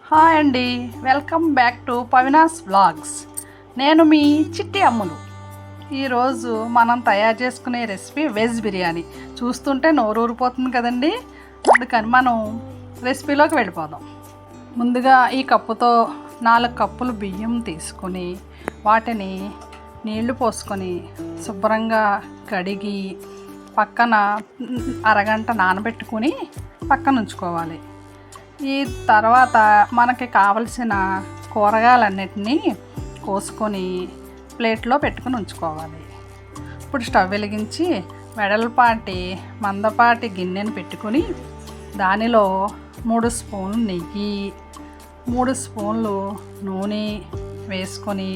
Hi అండి, welcome back to పవినాస్ vlogs. నేను మీ చిట్టి అమ్ములు. ఈరోజు మనం తయారు చేసుకునే రెసిపీ వెజ్ బిర్యానీ. చూస్తుంటే నోరూరిపోతుంది కదండి. అందుకని మనం రెసిపీలోకి వెళ్ళిపోదాం. ముందుగా ఈ కప్పుతో 4 కప్పులు బియ్యం తీసుకొని వాటిని నీళ్లు పోసుకొని శుభ్రంగా కడిగి పక్కన అరగంట నానబెట్టుకుని పక్కన ఉంచుకోవాలి. ఈ తర్వాత మనకి కావలసిన కూరగాయలన్నిటినీ కోసుకొని ప్లేట్లో పెట్టుకుని ఉంచుకోవాలి. ఇప్పుడు స్టవ్ వెలిగించి వెడల్పాటి మందపాటి గిన్నెను పెట్టుకొని దానిలో 3 స్పూన్లు నెయ్యి, 3 స్పూన్లు నూనె వేసుకొని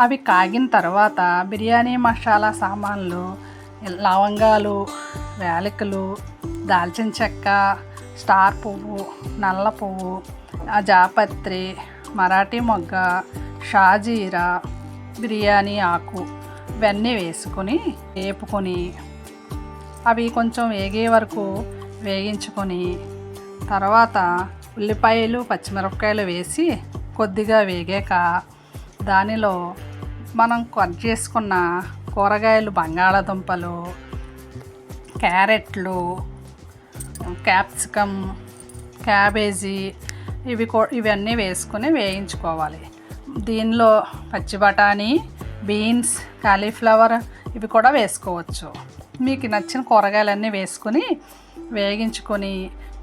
అవి కాగిన తర్వాత బిర్యానీ మసాలా సామాన్లు, లవంగాలు, యాలకులు, దాల్చిన చెక్క, స్టార్ పువ్వు, నల్ల పువ్వు, జాపత్రి, మరాఠీ మొగ్గ, షాజీరా, బిర్యానీ ఆకు ఇవన్నీ వేసుకొని వేపుకొని అవి కొంచెం వేగే వరకు వేగించుకొని తర్వాత ఉల్లిపాయలు, పచ్చిమిరపకాయలు వేసి కొద్దిగా వేగాక దానిలో మనం కట్ చేసుకున్న కూరగాయలు, బంగాళాదుంపలు, క్యారెట్లు, క్యాప్సికమ్, క్యాబేజీ ఇవన్నీ వేసుకొని వేయించుకోవాలి. దీనిలో పచ్చి బఠానీ, బీన్స్, కాలీఫ్లవర్ ఇవి కూడా వేసుకోవచ్చు. మీకు నచ్చిన కూరగాయలన్నీ వేసుకొని వేగించుకొని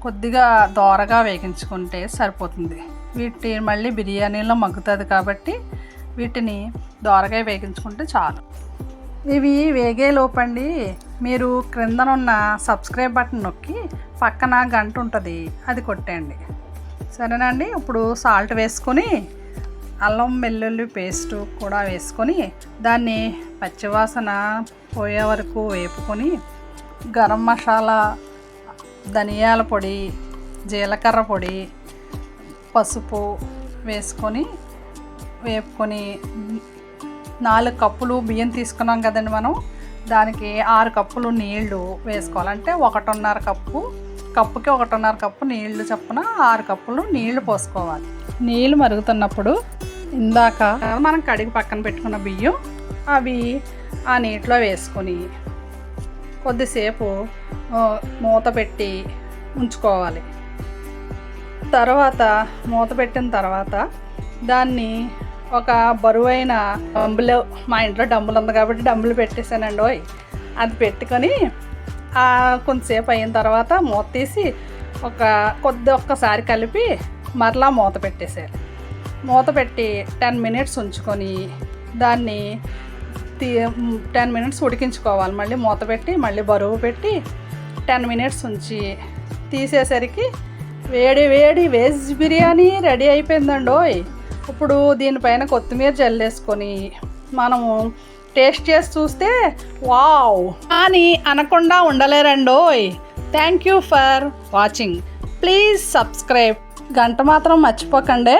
కొద్దిగా దోరగా వేగించుకుంటే సరిపోతుంది. వీటిని మళ్ళీ బిర్యానీలో మగ్గుతుంది కాబట్టి వీటిని దోరగా వేగించుకుంటే చాలు. ఇవి వేగే లోపండి మీరు క్రిందనున్న సబ్స్క్రైబ్ బటన్ నొక్కి పక్కన గంట ఉంటుంది, అది కొట్టండి. సరేనండి. ఇప్పుడు సాల్ట్ వేసుకొని అల్లం వెల్లుల్లి పేస్టు కూడా వేసుకొని దాన్ని పచ్చివాసన పోయే వరకు వేపుకొని గరం మసాలా, ధనియాల పొడి, జీలకర్ర పొడి, పసుపు వేసుకొని వేపుకొని 4 కప్పులు బియ్యం తీసుకున్నాం కదండి మనం, దానికి 6 కప్పులు నీళ్లు వేసుకోవాలంటే 1.5 కప్పు, కప్పుకి 1.5 కప్పు నీళ్లు చొప్పున 6 కప్పులు నీళ్లు పోసుకోవాలి. నీళ్ళు మరుగుతున్నప్పుడు ఇందాక మనం కడిగి పక్కన పెట్టుకున్న బియ్యం అవి ఆ నీటిలో వేసుకొని కొద్దిసేపు మూత పెట్టి ఉంచుకోవాలి. తర్వాత మూత పెట్టిన తర్వాత దాన్ని ఒక బరువైన డంబులు, మా ఇంట్లో డంబులు ఉంది కాబట్టి డంబులు పెట్టేశానండి. అది పెట్టుకొని కొంతసేపు అయిన తర్వాత మూత తీసి ఒక్కసారి కలిపి మరలా మూత పెట్టేశారు. మూత పెట్టి 10 మినిట్స్ ఉంచుకొని దాన్ని 10 మినిట్స్ ఉడికించుకోవాలి. మళ్ళీ మూత పెట్టి మళ్ళీ బరువు పెట్టి 10 మినిట్స్ ఉంచి తీసేసరికి వేడి వేడి వెజ్ బిర్యానీ రెడీ అయిపోయిందండి. ఇప్పుడు దీనిపైన కొత్తిమీర జల్లేసుకొని మనము టేస్ట్ చేసి చూస్తే వావ్ అని అనకుండా ఉండలేరండోయ్. Thank you for watching. Please subscribe. గంట మాత్రం మర్చిపోకండి.